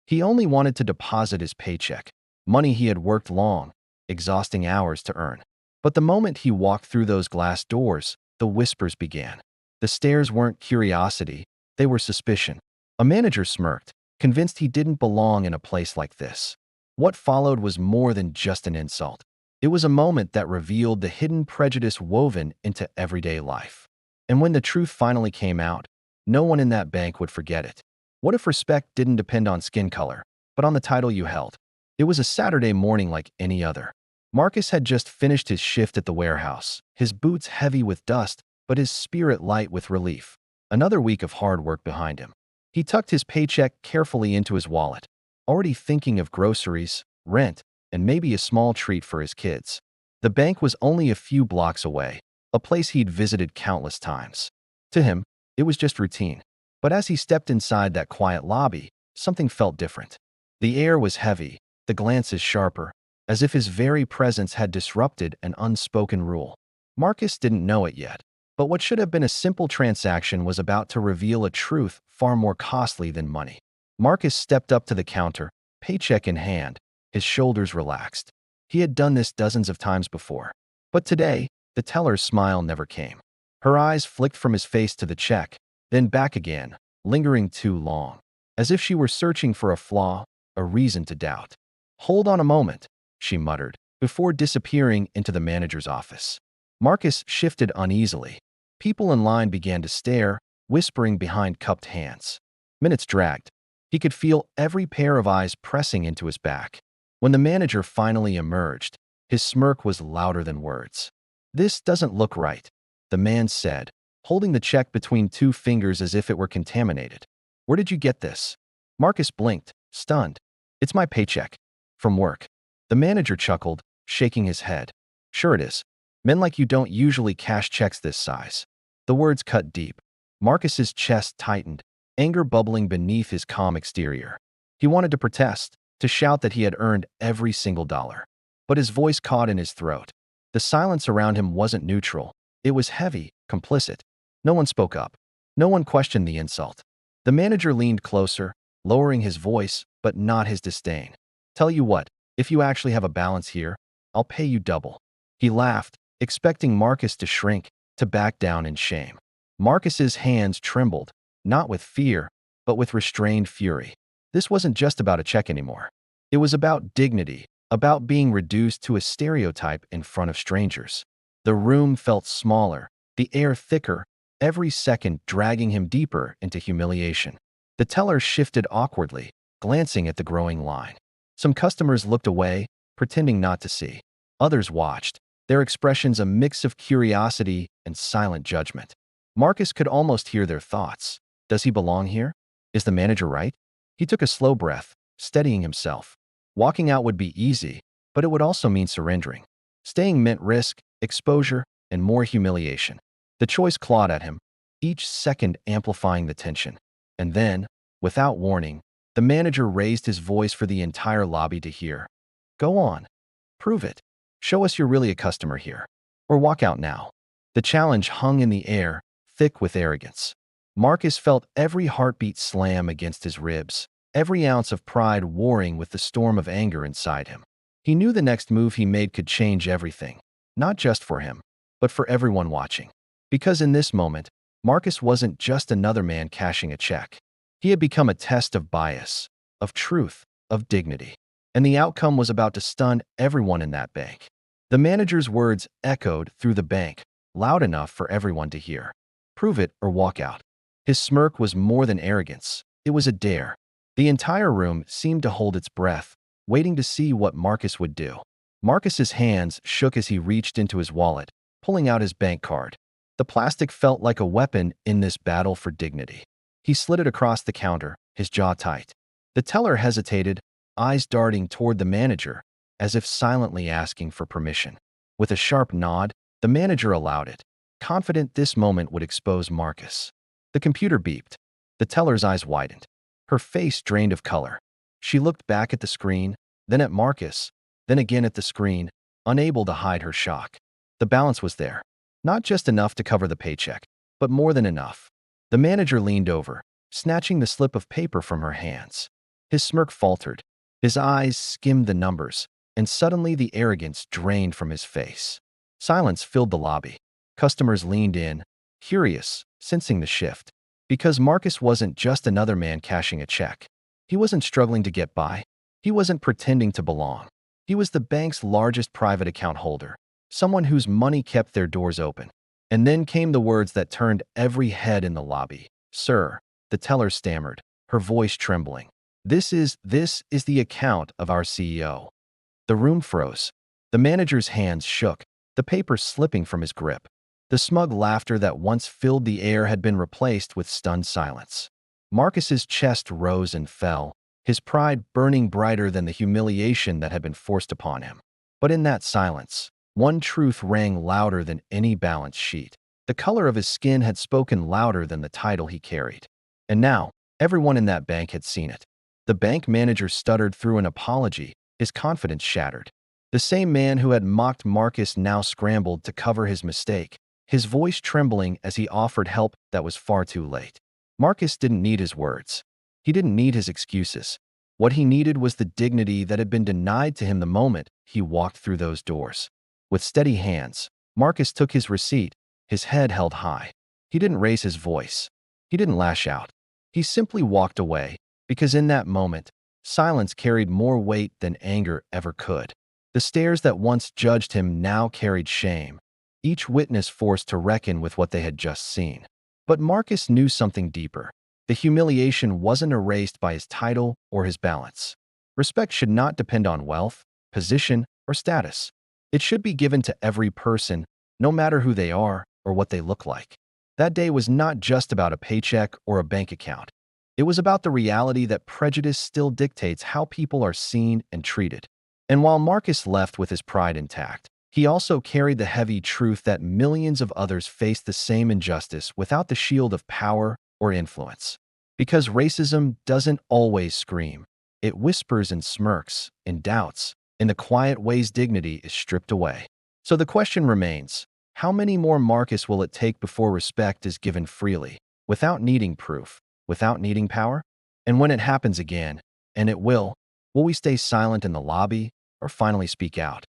He only wanted to deposit his paycheck, money he had worked long, exhausting hours to earn. But the moment he walked through those glass doors, the whispers began. The stares weren't curiosity, they were suspicion. A manager smirked, convinced he didn't belong in a place like this. What followed was more than just an insult. It was a moment that revealed the hidden prejudice woven into everyday life. And when the truth finally came out, no one in that bank would forget it. What if respect didn't depend on skin color, but on the title you held? It was a Saturday morning like any other. Marcus had just finished his shift at the warehouse, his boots heavy with dust, but his spirit light with relief. Another week of hard work behind him. He tucked his paycheck carefully into his wallet, already thinking of groceries, rent, and maybe a small treat for his kids. The bank was only a few blocks away, a place he'd visited countless times. To him, it was just routine. But as he stepped inside that quiet lobby, something felt different. The air was heavy, the glances sharper, as if his very presence had disrupted an unspoken rule. Marcus didn't know it yet, but what should have been a simple transaction was about to reveal a truth far more costly than money. Marcus stepped up to the counter, paycheck in hand, his shoulders relaxed. He had done this dozens of times before. But today, the teller's smile never came. Her eyes flicked from his face to the check, then back again, lingering too long, as if she were searching for a flaw, a reason to doubt. "Hold on a moment," she muttered, before disappearing into the manager's office. Marcus shifted uneasily. People in line began to stare, whispering behind cupped hands. Minutes dragged. He could feel every pair of eyes pressing into his back. When the manager finally emerged, his smirk was louder than words. "This doesn't look right," the man said, holding the check between two fingers as if it were contaminated. "Where did you get this?" Marcus blinked, stunned. "It's my paycheck. From work." The manager chuckled, shaking his head. "Sure it is. Men like you don't usually cash checks this size." The words cut deep. Marcus's chest tightened, anger bubbling beneath his calm exterior. He wanted to protest, to shout that he had earned every single dollar. But his voice caught in his throat. The silence around him wasn't neutral. It was heavy, complicit. No one spoke up. No one questioned the insult. The manager leaned closer, lowering his voice, but not his disdain. "Tell you what, if you actually have a balance here, I'll pay you double." He laughed, expecting Marcus to shrink, to back down in shame. Marcus's hands trembled, not with fear, but with restrained fury. This wasn't just about a check anymore. It was about dignity, about being reduced to a stereotype in front of strangers. The room felt smaller, the air thicker, every second dragging him deeper into humiliation. The teller shifted awkwardly, glancing at the growing line. Some customers looked away, pretending not to see. Others watched, their expressions a mix of curiosity and silent judgment. Marcus could almost hear their thoughts. Does he belong here? Is the manager right? He took a slow breath, steadying himself. Walking out would be easy, but it would also mean surrendering. Staying meant risk, exposure, and more humiliation. The choice clawed at him, each second amplifying the tension. And then, without warning, the manager raised his voice for the entire lobby to hear. "Go on. Prove it. Show us you're really a customer here. Or walk out now." The challenge hung in the air, thick with arrogance. Marcus felt every heartbeat slam against his ribs, every ounce of pride warring with the storm of anger inside him. He knew the next move he made could change everything, not just for him, but for everyone watching. Because in this moment, Marcus wasn't just another man cashing a check. He had become a test of bias, of truth, of dignity. And the outcome was about to stun everyone in that bank. The manager's words echoed through the bank, loud enough for everyone to hear. "Prove it or walk out." His smirk was more than arrogance. It was a dare. The entire room seemed to hold its breath, waiting to see what Marcus would do. Marcus's hands shook as he reached into his wallet, pulling out his bank card. The plastic felt like a weapon in this battle for dignity. He slid it across the counter, his jaw tight. The teller hesitated, eyes darting toward the manager, as if silently asking for permission. With a sharp nod, the manager allowed it, confident this moment would expose Marcus. The computer beeped. The teller's eyes widened. Her face drained of color. She looked back at the screen, then at Marcus, then again at the screen, unable to hide her shock. The balance was there. Not just enough to cover the paycheck, but more than enough. The manager leaned over, snatching the slip of paper from her hands. His smirk faltered. His eyes skimmed the numbers, and suddenly the arrogance drained from his face. Silence filled the lobby. Customers leaned in, curious, sensing the shift. Because Marcus wasn't just another man cashing a check. He wasn't struggling to get by. He wasn't pretending to belong. He was the bank's largest private account holder, someone whose money kept their doors open. And then came the words that turned every head in the lobby. "Sir," the teller stammered, her voice trembling. This is the account of our CEO." The room froze. The manager's hands shook, the paper slipping from his grip. The smug laughter that once filled the air had been replaced with stunned silence. Marcus's chest rose and fell, his pride burning brighter than the humiliation that had been forced upon him. But in that silence, one truth rang louder than any balance sheet. The color of his skin had spoken louder than the title he carried. And now, everyone in that bank had seen it. The bank manager stuttered through an apology, his confidence shattered. The same man who had mocked Marcus now scrambled to cover his mistake, his voice trembling as he offered help that was far too late. Marcus didn't need his words. He didn't need his excuses. What he needed was the dignity that had been denied to him the moment he walked through those doors. With steady hands, Marcus took his receipt, his head held high. He didn't raise his voice. He didn't lash out. He simply walked away, because in that moment, silence carried more weight than anger ever could. The stares that once judged him now carried shame, each witness forced to reckon with what they had just seen. But Marcus knew something deeper. The humiliation wasn't erased by his title or his balance. Respect should not depend on wealth, position, or status. It should be given to every person, no matter who they are or what they look like. That day was not just about a paycheck or a bank account. It was about the reality that prejudice still dictates how people are seen and treated. And while Marcus left with his pride intact, he also carried the heavy truth that millions of others faced the same injustice without the shield of power or influence. Because racism doesn't always scream. It whispers and smirks, and doubts, in the quiet ways dignity is stripped away. So the question remains, how many more Marcus will it take before respect is given freely, without needing proof, without needing power? And when it happens again, and it will we stay silent in the lobby or finally speak out?